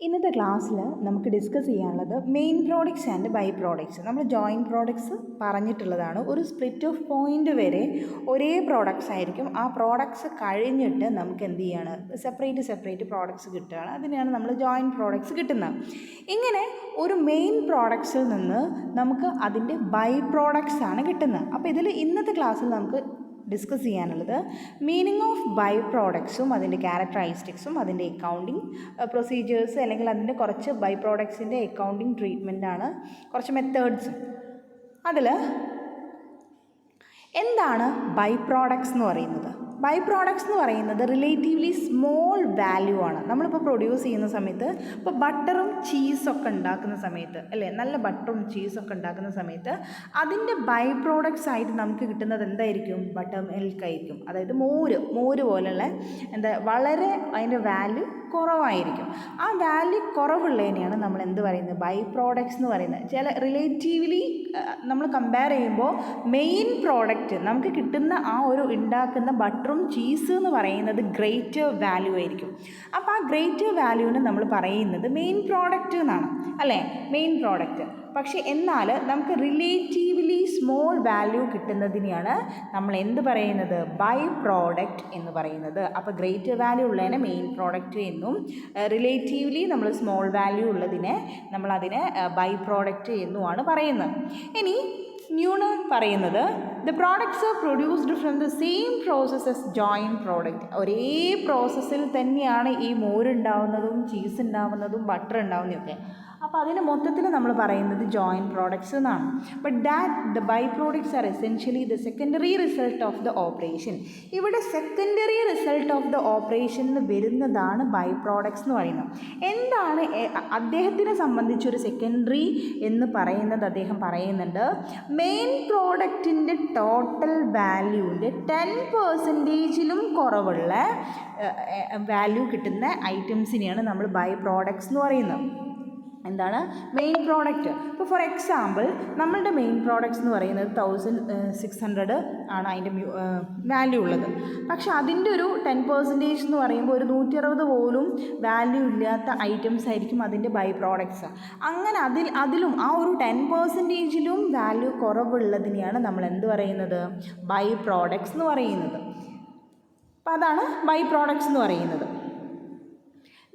ഇന്നത്തെ ക്ലാസ്സിൽ നമുക്ക് ഡിസ്കസ് ചെയ്യാനുള്ളത് main products and by products. നമ്മൾ ജോയിൻറ്റ് പ്രോഡക്ട്സ് പറഞ്ഞിട്ടുള്ളതാണ്. ഒരു സ്പ്ലിറ്റ് ഓഫ് പോയിൻ്റ് വരെ ഒരേ പ്രോഡക്ട്സ് ആയിരിക്കും. ആ പ്രോഡക്ട്സ് കഴിഞ്ഞിട്ട് നമുക്ക് എന്ത് ചെയ്യാണ്, സെപ്പറേറ്റ് പ്രോഡക്ട്സ് കിട്ടുകയാണ്. അതിനെയാണ് നമ്മൾ ജോയിൻറ്റ് പ്രോഡക്ട്സ് കിട്ടുന്നത്. ഇങ്ങനെ ഒരു മെയിൻ പ്രോഡക്ട്സിൽ നിന്ന് നമുക്ക് അതിൻ്റെ ബൈ പ്രോഡക്ട്സ് ആണ് കിട്ടുന്നത്. അപ്പോൾ ഇതിൽ ഇന്നത്തെ ക്ലാസ്സിൽ നമുക്ക് ഡിസ്കസ് ചെയ്യാനുള്ളത് മീനിങ് ഓഫ് ബൈ പ്രോഡക്ട്സും അതിൻ്റെ ക്യാരക്ടറിസ്റ്റിക്സും അതിൻ്റെ അക്കൗണ്ടിങ് പ്രൊസീജിയേഴ്സ് അല്ലെങ്കിൽ അതിൻ്റെ കുറച്ച് ബൈ പ്രോഡക്ട്സിൻ്റെ അക്കൗണ്ടിങ് ട്രീറ്റ്മെൻറ്റാണ്, കുറച്ച് മെത്തേഡ്സും. അതിൽ എന്താണ് ബൈ പ്രോഡക്ട്സ് എന്ന് പറയുന്നത്? ബൈ പ്രോഡക്ട്സ് എന്ന് പറയുന്നത് റിലേറ്റീവ്ലി സ്മോൾ വാല്യൂ ആണ്. നമ്മളിപ്പോൾ പ്രൊഡ്യൂസ് ചെയ്യുന്ന സമയത്ത്, ഇപ്പോൾ ബട്ടറും ചീസൊക്കെ ഉണ്ടാക്കുന്ന സമയത്ത് അല്ലേ, നല്ല ബട്ടറും ചീസൊക്കെ ഉണ്ടാക്കുന്ന സമയത്ത് അതിൻ്റെ ബൈ പ്രോഡക്ട്സ് ആയിട്ട് നമുക്ക് കിട്ടുന്നത് എന്തായിരിക്കും? ബട്ടർ മിൽക്ക് ആയിരിക്കും. അതായത് മോര് പോലുള്ള വളരെ അതിൻ്റെ വാല്യൂ കുറവായിരിക്കും. ആ വാല്യൂ കുറവുള്ളതിനെയാണ് നമ്മൾ എന്ത് പറയുന്നത്? ബൈ പ്രോഡക്ട്സ് എന്ന് പറയുന്നത്. ചില റിലേറ്റീവ്ലി നമ്മൾ കമ്പയർ ചെയ്യുമ്പോൾ മെയിൻ പ്രോഡക്റ്റ് നമുക്ക് കിട്ടുന്ന ആ ഒരു ഉണ്ടാക്കുന്ന ബട്ടറും ചീസ് എന്ന് പറയുന്നത് ഗ്രേറ്റർ വാല്യൂ ആയിരിക്കും. അപ്പോൾ ആ ഗ്രേറ്റർ വാല്യൂവിന് നമ്മൾ പറയുന്നത് മെയിൻ പ്രോഡക്റ്റ് എന്നാണ് അല്ലേ, മെയിൻ പ്രോഡക്റ്റ്. പക്ഷേ എന്നാൽ നമുക്ക് റിലേറ്റീവ്ലി സ്മോൾ വാല്യൂ കിട്ടുന്നതിനെയാണ് നമ്മൾ എന്ത് പറയുന്നത്? ബൈ പ്രോഡക്റ്റ് എന്ന് പറയുന്നത്. അപ്പോൾ ഗ്രേറ്റർ വാല്യൂ ഉള്ളതിനെ മെയിൻ പ്രോഡക്റ്റ് എന്നും റിലേറ്റീവ്ലി നമ്മൾ സ്മോൾ വാല്യൂ ഉള്ളതിനെ നമ്മളതിനെ ബൈ പ്രോഡക്റ്റ് എന്നുമാണ് പറയുന്നത്. ഇനി ന്യൂണ് പറയുന്നത് the products are produced from the same process S joint product. ഒരേ പ്രോസസ്സിൽ തന്നെയാണ് ഈ മോരുണ്ടാവുന്നതും ചീസ് ഉണ്ടാവുന്നതും ബട്ടർ ഉണ്ടാവുന്നതൊക്കെ. അപ്പോൾ അതിന് മൊത്തത്തിൽ നമ്മൾ പറയുന്നത് ജോയിൻറ്റ് പ്രോഡക്ട്സ് എന്നാണ്. But the by products are essentially the secondary result of the operation. ഇവിടെ സെക്കൻഡറി റിസൾട്ട് ഓഫ് ദ ഓപ്പറേഷനിൽ വരുന്നതാണ് ബൈ പ്രോഡക്ട്സ് എന്ന് പറയുന്നത്. എന്താണ് അദ്ദേഹത്തിനെ സംബന്ധിച്ചൊരു സെക്കൻഡറി എന്ന് പറയുന്നത്? അദ്ദേഹം പറയുന്നുണ്ട് മെയിൻ പ്രോഡക്റ്റിൻ്റെ ടോട്ടൽ വാല്യൂവിൻ്റെ 10%ലും കുറവുള്ള വാല്യൂ കിട്ടുന്ന ഐറ്റംസിനെയാണ് നമ്മൾ ബൈ പ്രോഡക്ട്സ് എന്ന് പറയുന്നത്. എന്താണ് മെയിൻ പ്രോഡക്റ്റ്? ഇപ്പോൾ ഫോർ എക്സാമ്പിൾ നമ്മളുടെ മെയിൻ പ്രോഡക്ട്സ് എന്ന് പറയുന്നത് 1600 ആണ് അതിൻ്റെ വാല്യൂ ഉള്ളത്. പക്ഷെ അതിൻ്റെ ഒരു 10% എന്ന് പറയുമ്പോൾ ഒരു 160 പോലും വാല്യൂ ഇല്ലാത്ത ഐറ്റംസ് ആയിരിക്കും അതിൻ്റെ ബൈ പ്രോഡക്ട്സ്. അങ്ങനെ അതിലും ആ ഒരു 10%ലും വാല്യൂ കുറവുള്ളതിനെയാണ് നമ്മൾ എന്ത് പറയുന്നത്? ബൈ പ്രോഡക്ട്സ് എന്ന് പറയുന്നത്. അപ്പോൾ അതാണ് ബൈ പ്രോഡക്ട്സ് എന്ന് പറയുന്നത്.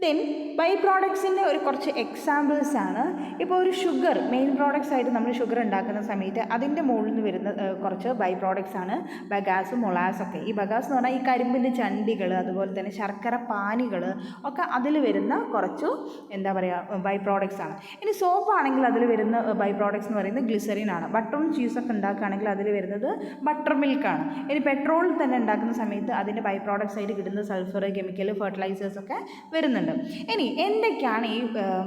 ദെൻ ബൈ പ്രോഡക്ട്സിൻ്റെ ഒരു കുറച്ച് എക്സാമ്പിൾസ് ആണ്. ഇപ്പോൾ ഒരു ഷുഗർ മെയിൻ പ്രോഡക്ട്സ് ആയിട്ട് നമ്മൾ ഷുഗർ ഉണ്ടാക്കുന്ന സമയത്ത് അതിൻ്റെ മുകളിൽ നിന്ന് വരുന്ന കുറച്ച് ബൈ പ്രോഡക്ട്സ് ആണ് ബഗാസും മൊളാസൊക്കെ. ഈ ബഗാസ് എന്ന് പറഞ്ഞാൽ ഈ കരിമ്പിൻ്റെ ചണ്ടികൾ, അതുപോലെ തന്നെ ശർക്കര പാനികൾ ഒക്കെ അതിൽ വരുന്ന കുറച്ച് എന്താ പറയുക ബൈ പ്രോഡക്ട്സ് ആണ്. ഇനി സോപ്പാണെങ്കിൽ അതിൽ വരുന്ന ബൈ പ്രോഡക്ട്സ് എന്ന് പറയുന്നത് ഗ്ലിസറിൻ ആണ്. ബട്ടറും ചീസൊക്കെ ഉണ്ടാക്കുകയാണെങ്കിൽ അതിൽ വരുന്നത് ബട്ടർ മിൽക്കാണ്. ഇനി പെട്രോൾ തന്നെ ഉണ്ടാക്കുന്ന സമയത്ത് അതിൻ്റെ ബൈ പ്രോഡക്ട്സ് ആയിട്ട് കിട്ടുന്ന സൾഫർ, കെമിക്കൽ, ഫെർട്ടിലൈസേഴ്സൊക്കെ വരുന്നുണ്ട്. ഇനി എന്തൊക്കെയാണ് ഈ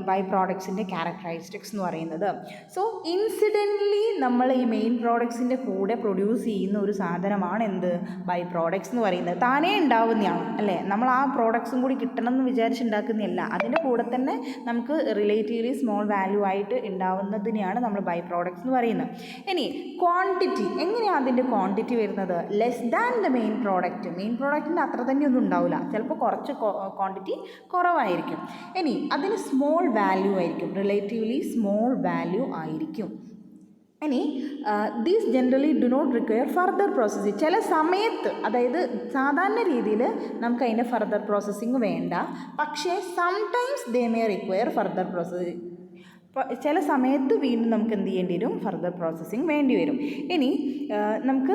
ബൈ പ്രോഡക്ട്സിൻ്റെ ക്യാരക്ടറിസ്റ്റിക്സ് എന്ന് പറയുന്നത്? സോ ഇൻസിഡൻ്റലി നമ്മൾ ഈ മെയിൻ പ്രോഡക്ട്സിൻ്റെ കൂടെ പ്രൊഡ്യൂസ് ചെയ്യുന്ന ഒരു സാധനമാണ് എന്ത്? ബൈ പ്രോഡക്ട്സ് എന്ന് പറയുന്നത്. താനേ ഉണ്ടാവുന്നതാണ് അല്ലേ, നമ്മൾ ആ പ്രോഡക്ട്സും കൂടി കിട്ടണം എന്ന് വിചാരിച്ചുണ്ടാക്കുന്നതല്ല. അതിൻ്റെ കൂടെ തന്നെ നമുക്ക് റിലേറ്റീവ്ലി സ്മോൾ വാല്യൂ ആയിട്ട് ഉണ്ടാവുന്നതിനെയാണ് നമ്മൾ ബൈ പ്രോഡക്ട്സ് എന്ന് പറയുന്നത്. ഇനി ക്വാണ്ടിറ്റി, എങ്ങനെയാണ് അതിൻ്റെ ക്വാണ്ടിറ്റി വരുന്നത്? Less than the main product. Main പ്രോഡക്റ്റിൻ്റെ അത്ര തന്നെ ഒന്നും ഉണ്ടാവില്ല, ചിലപ്പോൾ കുറച്ച് ക്വാണ്ടിറ്റി കുറവായിരിക്കും. ഇനി അതിന് സ്മോൾ വാല്യൂ ആയിരിക്കും, റിലേറ്റീവ്ലി സ്മോൾ വാല്യൂ ആയിരിക്കും. ഇനി these generally do not require further processing. ചില സമയത്ത്, അതായത് സാധാരണ രീതിയിൽ നമുക്ക് അതിൻ്റെ ഫർദർ പ്രോസസ്സിങ് വേണ്ട, പക്ഷേ sometimes they may require further processing. ചില സമയത്ത് വീണ്ടും നമുക്ക് എന്ത് ചെയ്യേണ്ടി വരും? ഫർദർ പ്രോസസ്സിങ് വേണ്ടി വരും. ഇനി നമുക്ക്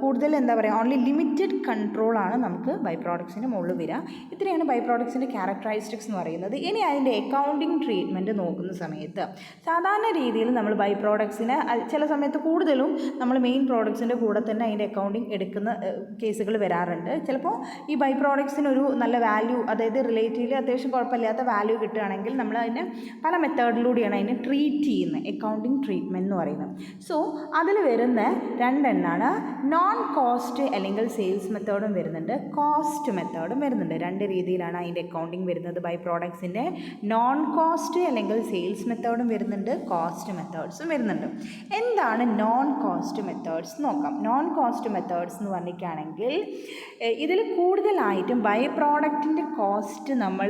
കൂടുതൽ എന്താ പറയുക, ഓൺലി ലിമിറ്റഡ് കൺട്രോളാണ് നമുക്ക് ബൈ പ്രോഡക്ട്സിൻ്റെ മുകളിൽ വരിക. ഇത്രയാണ് ബൈ പ്രോഡക്ട്സിൻ്റെ ക്യാരക്ടറിസ്റ്റിക്സ് എന്ന് പറയുന്നത്. ഇനി അതിൻ്റെ അക്കൗണ്ടിങ് ട്രീറ്റ്മെൻറ്റ് നോക്കുന്ന സമയത്ത് സാധാരണ രീതിയിൽ നമ്മൾ ബൈ പ്രോഡക്ട്സിന് ചില സമയത്ത് കൂടുതലും നമ്മൾ മെയിൻ പ്രോഡക്ട്സിൻ്റെ കൂടെ തന്നെ അതിൻ്റെ അക്കൗണ്ടിങ് എടുക്കുന്ന കേസുകൾ വരാറുണ്ട്. ചിലപ്പോൾ ഈ ബൈ പ്രോഡക്ട്സിനൊരു നല്ല വാല്യൂ, അതായത് റിലേറ്റീവ്ലി അത്യാവശ്യം കുഴപ്പമില്ലാത്ത വാല്യൂ കിട്ടുകയാണെങ്കിൽ നമ്മൾ അതിനെ പല മെത്തേഡിലൂടെയാണ് അതിനെ ട്രീറ്റ് ചെയ്യുന്നത്, അക്കൗണ്ടിങ് ട്രീറ്റ്മെൻറ്റ് എന്ന് പറയുന്നത്. സോ അതിൽ വരുന്ന രണ്ടെണ്ണമാണ് നോൺ കോസ്റ്റ് അല്ലെങ്കിൽ സെയിൽസ് മെത്തേഡും വരുന്നുണ്ട്, കോസ്റ്റ് മെത്തേഡും വരുന്നുണ്ട്. രണ്ട് രീതിയിലാണ് അതിൻ്റെ അക്കൗണ്ടിങ് വരുന്നത് ബൈ പ്രോഡക്ട്സിൻ്റെ. നോൺ കോസ്റ്റ് അല്ലെങ്കിൽ സെയിൽസ് മെത്തേഡും വരുന്നുണ്ട്, കോസ്റ്റ് മെത്തേഡ്സും വരുന്നുണ്ട്. എന്താണ് നോൺ കോസ്റ്റ് മെത്തേഡ്സ് നോക്കാം. നോൺ കോസ്റ്റ് മെത്തേഡ്സ് എന്ന് പറഞ്ഞിട്ടാണെങ്കിൽ ഇതിൽ കൂടുതലായിട്ടും ബൈ പ്രോഡക്റ്റിൻ്റെ കോസ്റ്റ് നമ്മൾ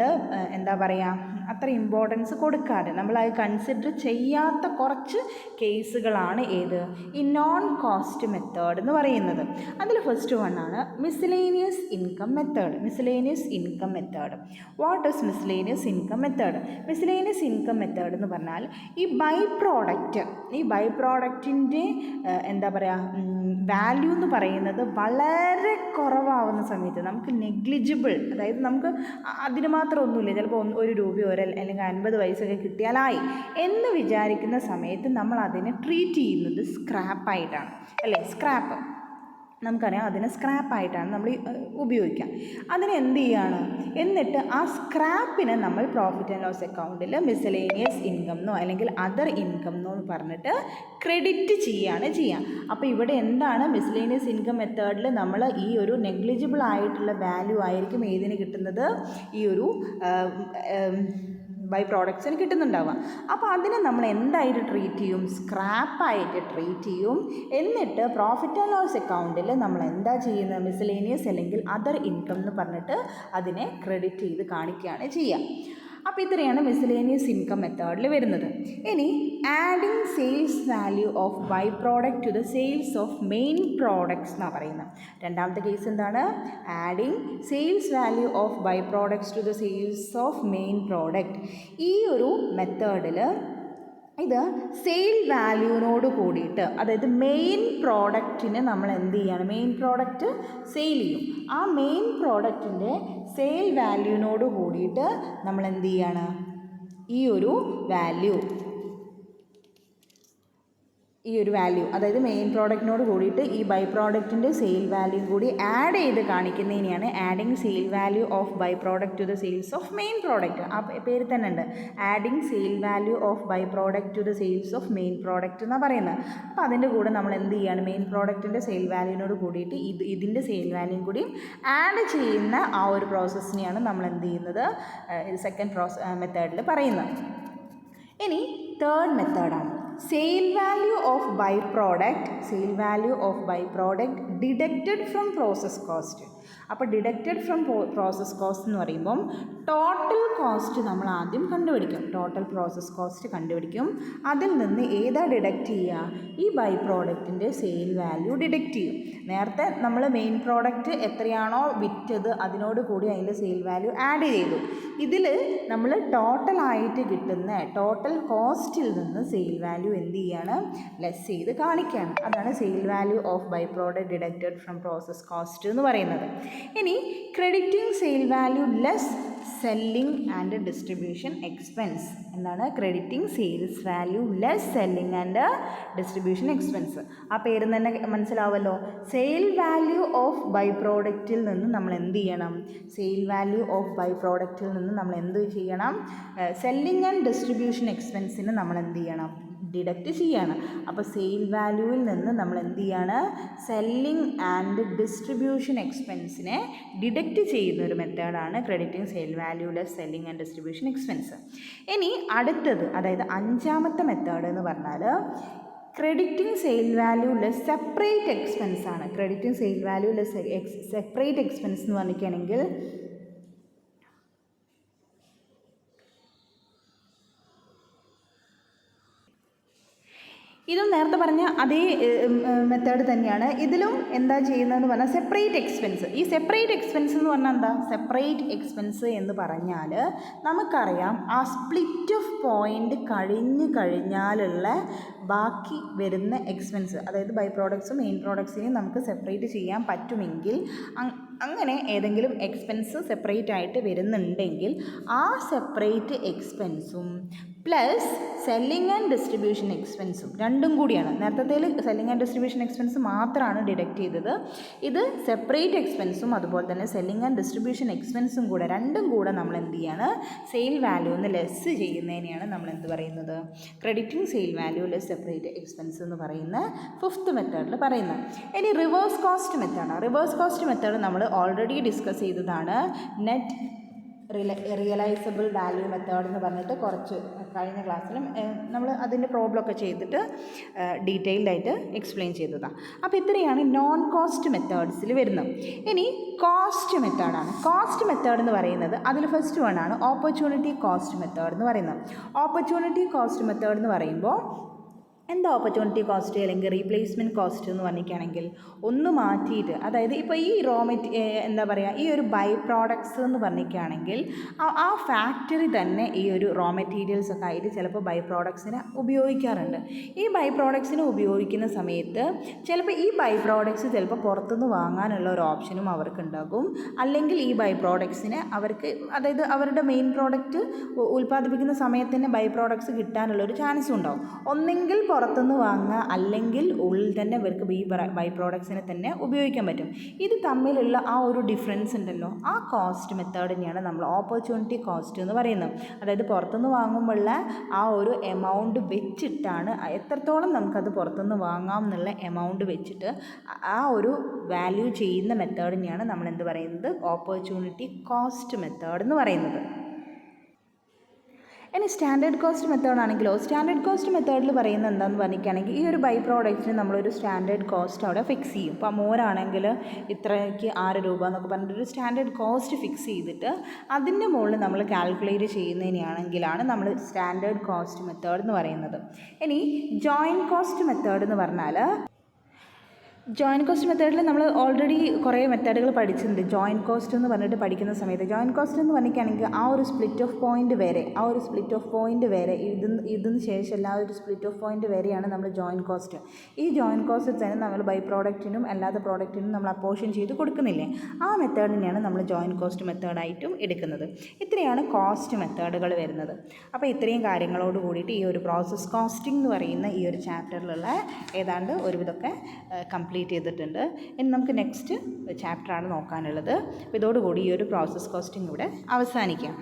എന്താ പറയുക അത്ര ഇമ്പോർട്ടൻസ് കൊടുക്കാതെ നമ്മളത് കൺസിഡർ ചെയ്യാത്ത കുറച്ച് കേസുകളാണ് ഏത് ഈ നോൺ കോസ്റ്റ് മെത്തേഡ് എന്ന് പറയുന്നത്. അതിൽ ഫസ്റ്റ് വണ്ണാണ് miscellaneous income method. Miscellaneous income method. What is miscellaneous income method? Miscellaneous income method എന്ന് പറഞ്ഞാൽ ഈ ബൈ പ്രോഡക്റ്റിൻ്റെ എന്താ പറയുക വാല്യൂ എന്ന് പറയുന്നത് വളരെ കുറവാവുന്ന സമയത്ത് നമുക്ക് നെഗ്ലിജിബിൾ, അതായത് നമുക്ക് അതിന് മാത്രം ഒന്നുമില്ല, ചിലപ്പോൾ ₹1 അല്ലെങ്കിൽ 50 പൈസയൊക്കെ കിട്ടിയാലായി എന്ന് വിചാരിക്കുന്ന സമയത്ത് നമ്മൾ അതിനെ ട്രീറ്റ് ചെയ്യുന്നത് സ്ക്രാപ്പായിട്ടാണ്, അല്ലേ? സ്ക്രാപ്പ് നമുക്കറിയാം, അതിനെ സ്ക്രാപ്പായിട്ടാണ് നമ്മൾ ഉപയോഗിക്കുക. അതിന് എന്ത് ചെയ്യുകയാണ്, എന്നിട്ട് ആ സ്ക്രാപ്പിനെ നമ്മൾ പ്രോഫിറ്റ് ആൻഡ് ലോസ് അക്കൗണ്ടിൽ മിസ്സലേനിയസ് ഇൻകം എന്നോ അല്ലെങ്കിൽ അതർ ഇൻകം എന്നോ പറഞ്ഞിട്ട് ക്രെഡിറ്റ് ചെയ്യുകയാണ് ചെയ്യുക. അപ്പോൾ ഇവിടെ എന്താണ് മിസ്സലേനിയസ് ഇൻകം മെത്തേഡിൽ നമ്മൾ ഈ ഒരു നെഗ്ലിജിബിൾ ആയിട്ടുള്ള വാല്യൂ ആയിരിക്കും ഏതിന് കിട്ടുന്നത്, ഈ ഒരു ബൈ പ്രോഡക്ട്സിന് കിട്ടുന്നുണ്ടാവുക. അപ്പോൾ അതിനെ നമ്മൾ എന്തായിട്ട് ട്രീറ്റ് ചെയ്യും, സ്ക്രാപ്പായിട്ട് ട്രീറ്റ് ചെയ്യും. എന്നിട്ട് പ്രോഫിറ്റ് ആൻഡ് ലോസ് അക്കൗണ്ടിൽ നമ്മൾ എന്താ ചെയ്യുന്നത്, മിസ്സലേനിയസ് അല്ലെങ്കിൽ അതർ ഇൻകം എന്ന് പറഞ്ഞിട്ട് അതിനെ ക്രെഡിറ്റ് ചെയ്ത് കാണിക്കുകയാണ് ചെയ്യുക. അപ്പോൾ ഇത്രയാണ് മിസ്സലേനിയസ് ഇൻകം മെത്തേഡിൽ വരുന്നത്. ഇനി adding sales value of by product to the sales of main products എന്നാണ് പറയുന്നത്. രണ്ടാമത്തെ കേസ് എന്താണ്, adding sales value of by products to the sales of main product. ഈ ഒരു മെത്തേഡിൽ ഇത് സെയിൽ വാല്യൂവിനോട് കൂടിയിട്ട്, അതായത് മെയിൻ പ്രോഡക്റ്റിന് നമ്മൾ എന്ത് ചെയ്യാണ്, മെയിൻ പ്രോഡക്റ്റ് സെയിൽ ചെയ്യും. ആ മെയിൻ പ്രോഡക്റ്റിൻ്റെ സെയിൽ വാല്യൂവിനോട് കൂടിയിട്ട് നമ്മൾ എന്ത് ചെയ്യാണ്, ഈ ഒരു വാല്യൂ അതായത് മെയിൻ പ്രോഡക്റ്റിനോട് കൂടിയിട്ട് ഈ ബൈ പ്രോഡക്റ്റിൻ്റെ സെയിൽ വാല്യൂ കൂടി ആഡ് ചെയ്ത് കാണിക്കുന്നതിനെയാണ് adding sale value of by product to the sales of main product. ആ പേര് തന്നെ ഉണ്ട്, adding sale value of by product to the sales of main product എന്നാണ് പറയുന്നത്. അപ്പോൾ അതിൻ്റെ കൂടെ നമ്മൾ എന്ത് ചെയ്യുകയാണ്, മെയിൻ പ്രോഡക്റ്റിൻ്റെ സെയിൽ വാല്യൂവിനോട് കൂടിയിട്ട് ഇതിൻ്റെ സെയിൽ വാല്യൂയും കൂടി ആഡ് ചെയ്യുന്ന ആ ഒരു പ്രോസസ്സിനെയാണ് നമ്മൾ എന്ത് ചെയ്യുന്നത്, സെക്കൻഡ് മെത്തേഡിൽ പറയുന്നത്. ഇനി തേർഡ് മെത്തേഡാണ് sale value of by product deducted from process cost. അപ്പോൾ ഡിഡക്റ്റഡ് ഫ്രം പ്രോസസ് കോസ്റ്റ് എന്ന് പറയുമ്പം ടോട്ടൽ കോസ്റ്റ് നമ്മൾ ആദ്യം കണ്ടുപിടിക്കും, ടോട്ടൽ പ്രോസസ് കോസ്റ്റ് കണ്ടുപിടിക്കും. അതിൽ നിന്ന് ഏതാ ഡിഡക്റ്റ് ചെയ്യുക, ഈ ബൈ പ്രോഡക്റ്റിൻ്റെ സെയിൽ വാല്യൂ ഡിഡക്റ്റ് ചെയ്യും. നേരത്തെ നമ്മൾ മെയിൻ പ്രോഡക്റ്റ് എത്രയാണോ വിറ്റത് അതിനോട് കൂടി അതിൻ്റെ സെയിൽ വാല്യൂ ആഡ് ചെയ്തു. ഇതിൽ നമ്മൾ ടോട്ടലായിട്ട് കിട്ടുന്ന ടോട്ടൽ കോസ്റ്റിൽ നിന്ന് സെയിൽ വാല്യൂ എന്ത് ചെയ്യാണ്, ലെസ് ചെയ്ത് കാണിക്കുകയാണ്. അതാണ് sale value of by product deducted from process cost എന്ന് പറയുന്നത്. ഇനി crediting sale value less selling and distribution expense. എന്താണ് crediting sales value less selling and distribution expense? ആ പേര് തന്നെ മനസ്സിലാവുമല്ലോ. സെയിൽ വാല്യൂ ഓഫ് ബൈ പ്രോഡക്റ്റിൽ നിന്ന് നമ്മൾ എന്ത് ചെയ്യണം, സെയിൽ വാല്യൂ ഓഫ് ബൈ പ്രോഡക്റ്റിൽ നിന്ന് നമ്മൾ എന്ത് ചെയ്യണം, സെല്ലിംഗ് ആൻഡ് ഡിസ്ട്രിബ്യൂഷൻ എക്സ്പെൻസിന് നമ്മൾ എന്ത് ചെയ്യണം, ഡിഡക്റ്റ് ചെയ്യാണ്. അപ്പോൾ സെയിൽ വാല്യൂവിൽ നിന്ന് നമ്മൾ എന്ത് ചെയ്യാണ്, സെല്ലിംഗ് ആൻഡ് ഡിസ്ട്രിബ്യൂഷൻ എക്സ്പെൻസിനെ ഡിഡക്റ്റ് ചെയ്യുന്ന ഒരു മെത്തേഡാണ് crediting sale value less selling and distribution expense. ഇനി അടുത്തത്, അതായത് അഞ്ചാമത്തെ മെത്തേഡ് എന്ന് പറഞ്ഞാൽ crediting sale value less separate expense ആണ്. Crediting sale value less separate expense എന്ന് പറഞ്ഞിരിക്കുകയാണെങ്കിൽ ഇതും നേരത്തെ പറഞ്ഞ അതേ മെത്തേഡ് തന്നെയാണ്. ഇതിലും എന്താ ചെയ്യുന്നതെന്ന് പറഞ്ഞാൽ സെപ്പറേറ്റ് എക്സ്പെൻസ്. ഈ സെപ്പറേറ്റ് എക്സ്പെൻസ് എന്ന് പറഞ്ഞാൽ എന്താ, സെപ്പറേറ്റ് എക്സ്പെൻസ് എന്ന് പറഞ്ഞാൽ നമുക്കറിയാം ആ സ്പ്ലിറ്റ് ഓഫ് പോയിൻ്റ് കഴിഞ്ഞാലുള്ള ബാക്കി വരുന്ന എക്സ്പെൻസ്, അതായത് ബൈ പ്രോഡക്ട്സും മെയിൻ പ്രോഡക്ട്സിനെയും നമുക്ക് സെപ്പറേറ്റ് ചെയ്യാൻ പറ്റുമെങ്കിൽ, അങ്ങനെ ഏതെങ്കിലും എക്സ്പെൻസ് സെപ്പറേറ്റ് ആയിട്ട് വരുന്നുണ്ടെങ്കിൽ ആ സെപ്പറേറ്റ് എക്സ്പെൻസും പ്ലസ് സെല്ലിംഗ് ആൻഡ് ഡിസ്ട്രിബ്യൂഷൻ എക്സ്പെൻസും രണ്ടും കൂടിയാണ്. നേരത്തെ സെല്ലിംഗ് ആൻഡ് ഡിസ്ട്രിബ്യൂഷൻ എക്സ്പെൻസ് മാത്രമാണ് ഡിഡക്റ്റ് ചെയ്തത്. ഇത് സെപ്പറേറ്റ് എക്സ്പെൻസും അതുപോലെ തന്നെ സെല്ലിംഗ് ആൻഡ് ഡിസ്ട്രിബ്യൂഷൻ എക്സ്പെൻസും കൂടെ രണ്ടും കൂടെ നമ്മൾ എന്ത് ചെയ്യാണ്, സെയിൽ വാല്യൂ ഒന്ന് ലെസ് ചെയ്യുന്നതിനെയാണ് നമ്മൾ എന്ത് പറയുന്നത്, crediting sale value less separate expense എന്ന് പറയുന്ന ഫിഫ്ത്ത് മെത്തേഡിൽ പറയുന്നത്. ഇനി റിവേഴ്സ് കോസ്റ്റ് മെത്തേഡാണ്. റിവേഴ്സ് കോസ്റ്റ് മെത്തേഡ് നമ്മൾ ഓൾറെഡി ഡിസ്കസ് ചെയ്തതാണ്. നെറ്റ് റിയലൈസബിൾ വാല്യൂ മെത്തേഡ് എന്ന് പറഞ്ഞിട്ട് കുറച്ച് കഴിഞ്ഞ ക്ലാസ്സിലും നമ്മൾ അതിൻ്റെ പ്രോബ്ലമൊക്കെ ചെയ്തിട്ട് ഡീറ്റെയിൽഡായിട്ട് എക്സ്പ്ലെയിൻ ചെയ്തതാണ്. അപ്പോൾ ഇത്രയാണ് നോൺ കോസ്റ്റ് മെത്തേഡ്സിൽ വരുന്നത്. ഇനി കോസ്റ്റ് മെത്തേഡാണ്. കോസ്റ്റ് മെത്തേഡ് എന്ന് പറയുന്നത് അതിൽ ഫസ്റ്റ് വൺ ആണ് ഓപ്പർച്യൂണിറ്റി കോസ്റ്റ് മെത്തേഡ് എന്ന് പറയുന്നത്. ഓപ്പർച്യൂണിറ്റി കോസ്റ്റ് മെത്തേഡ് എന്ന് പറയുമ്പോൾ എന്താ ഓപ്പർച്യൂണിറ്റി കോസ്റ്റ് അല്ലെങ്കിൽ റീപ്ലേസ്മെൻറ്റ് കോസ്റ്റ് എന്ന് പറഞ്ഞിരിക്കുകയാണെങ്കിൽ ഒന്ന് മാറ്റിയിട്ട്, അതായത് ഇപ്പോൾ ഈ എന്താ പറയുക, ഈ ഒരു ബൈ പ്രോഡക്ട്സ് എന്ന് പറഞ്ഞിരിക്കുകയാണെങ്കിൽ ആ ഫാക്ടറി തന്നെ ഈ ഒരു റോ മെറ്റീരിയൽസ് ഒക്കെ ആയിട്ട് ചിലപ്പോൾ ബൈ പ്രോഡക്ട്സിനെ ഉപയോഗിക്കാറുണ്ട്. ഈ ബൈ പ്രോഡക്ട്സിനെ ഉപയോഗിക്കുന്ന സമയത്ത് ചിലപ്പോൾ ഈ ബൈ പ്രോഡക്ട്സ് ചിലപ്പോൾ പുറത്തുനിന്ന് വാങ്ങാനുള്ള ഒരു ഓപ്ഷനും അവർക്കുണ്ടാകും. അല്ലെങ്കിൽ ഈ ബൈ പ്രോഡക്ട്സിനെ അവർക്ക്, അതായത് അവരുടെ മെയിൻ പ്രോഡക്റ്റ് ഉൽപ്പാദിപ്പിക്കുന്ന സമയത്ത് തന്നെ ബൈ പ്രോഡക്ട്സ് കിട്ടാനുള്ളൊരു ചാൻസും ഉണ്ടാവും. ഒന്നെങ്കിൽ പുറത്തുനിന്ന് വാങ്ങുക, അല്ലെങ്കിൽ ഉള്ളിൽ തന്നെ ഇവർക്ക് ഈ ബൈ പ്രോഡക്ട്സിനെ തന്നെ ഉപയോഗിക്കാൻ പറ്റും. ഇത് തമ്മിലുള്ള ആ ഒരു ഡിഫറൻസ് ഉണ്ടല്ലോ, ആ കോസ്റ്റ് മെത്തേഡിനെയാണ് നമ്മൾ ഓപ്പർച്യൂണിറ്റി കോസ്റ്റ് എന്ന് പറയുന്നത്. അതായത് പുറത്തുനിന്ന് വാങ്ങുമ്പോഴുള്ള ആ ഒരു എമൗണ്ട് വെച്ചിട്ടാണ്, എത്രത്തോളം നമുക്കത് പുറത്തുനിന്ന് വാങ്ങാം എന്നുള്ള എമൗണ്ട് വെച്ചിട്ട് ആ ഒരു വാല്യൂ ചെയ്യുന്ന മെത്തേഡിനെയാണ് നമ്മൾ എന്ത് പറയുന്നത്, ഓപ്പർച്യൂണിറ്റി കോസ്റ്റ് മെത്തേഡ് എന്ന് പറയുന്നത്. ഇനി സ്റ്റാൻഡേർഡ് കോസ്റ്റ് മെത്തേഡ് ആണെങ്കിലോ, സ്റ്റാൻഡേർഡ് കോസ്റ്റ് മെത്തേഡിൽ പറയുന്നത് എന്താണെന്ന് പറഞ്ഞിരിക്കുകയാണെങ്കിൽ ഈ ഒരു ബൈ പ്രോഡക്റ്റിന് നമ്മളൊരു സ്റ്റാൻഡേർഡ് കോസ്റ്റ് അവിടെ ഫിക്സ് ചെയ്യും. ഇപ്പോൾ മോരാണെങ്കിൽ ഇത്രയ്ക്ക് 6 രൂപ എന്നൊക്കെ പറഞ്ഞിട്ടൊരു സ്റ്റാൻഡേർഡ് കോസ്റ്റ് ഫിക്സ് ചെയ്തിട്ട് അതിൻ്റെ മുകളിൽ നമ്മൾ കാൽക്കുലേറ്റ് ചെയ്യുന്നതിനാണെങ്കിലാണ് നമ്മൾ സ്റ്റാൻഡേർഡ് കോസ്റ്റ് മെത്തേഡ് എന്ന് പറയുന്നത്. ഇനി ജോയിൻറ്റ് കോസ്റ്റ് മെത്തേഡ് എന്ന് പറഞ്ഞാൽ, ജോയിൻറ്റ് കോസ്റ്റ് മെത്തേഡിൽ നമ്മൾ ഓൾറെഡി കുറേ മെത്തേഡുകൾ പഠിച്ചിട്ടുണ്ട്. ജോയിൻറ്റ് കോസ്റ്റ് എന്ന് പറഞ്ഞിട്ട് പഠിക്കുന്ന സമയത്ത് ജോയിൻറ്റ് കോസ്റ്റ് എന്ന് പറഞ്ഞിരിക്കുകയാണെങ്കിൽ ആ ഒരു സ്പ്ലിറ്റ് ഓഫ് പോയിൻ്റ് വരെ ഇതിന് ശേഷമല്ല, ആ ഒരു സ്പ്ലിറ്റ് ഓഫ് പോയിൻ്റ് വരെയാണ് നമ്മൾ ജോയിൻറ്റ് കോസ്റ്റ്. ഈ ജോയിൻറ്റ് കോസ്റ്റ് തന്നെ നമ്മൾ ബൈ പ്രോഡക്റ്റിനും അല്ലാത്ത പ്രോഡക്റ്റിനും നമ്മൾ അപ്പോർഷൻ ചെയ്ത് കൊടുക്കുന്നില്ലേ, ആ മെത്തേഡിനെയാണ് നമ്മൾ ജോയിൻറ്റ് കോസ്റ്റ് മെത്തേഡായിട്ടും എടുക്കുന്നത്. ഇത്രയാണ് കോസ്റ്റ് മെത്തേഡുകൾ വരുന്നത്. അപ്പോൾ ഇത്രയും കാര്യങ്ങളോട് കൂടിയിട്ട് ഈ ഒരു പ്രോസസ് കോസ്റ്റിംഗ് എന്ന് പറയുന്ന ഈ ഒരു ചാപ്റ്ററിലുള്ള ഏതാണ്ട് ഒരുവിധമൊക്കെ കംപ്ലീറ്റ് ചെയ്തിട്ടുണ്ട്. ഇനി നമുക്ക് നെക്സ്റ്റ് ചാപ്റ്ററാണ് നോക്കാനുള്ളത്. അപ്പോൾ ഇതോടുകൂടി ഈ ഒരു പ്രോസസ് കോസ്റ്റിംഗ് ഇവിടെ അവസാനിക്കാം.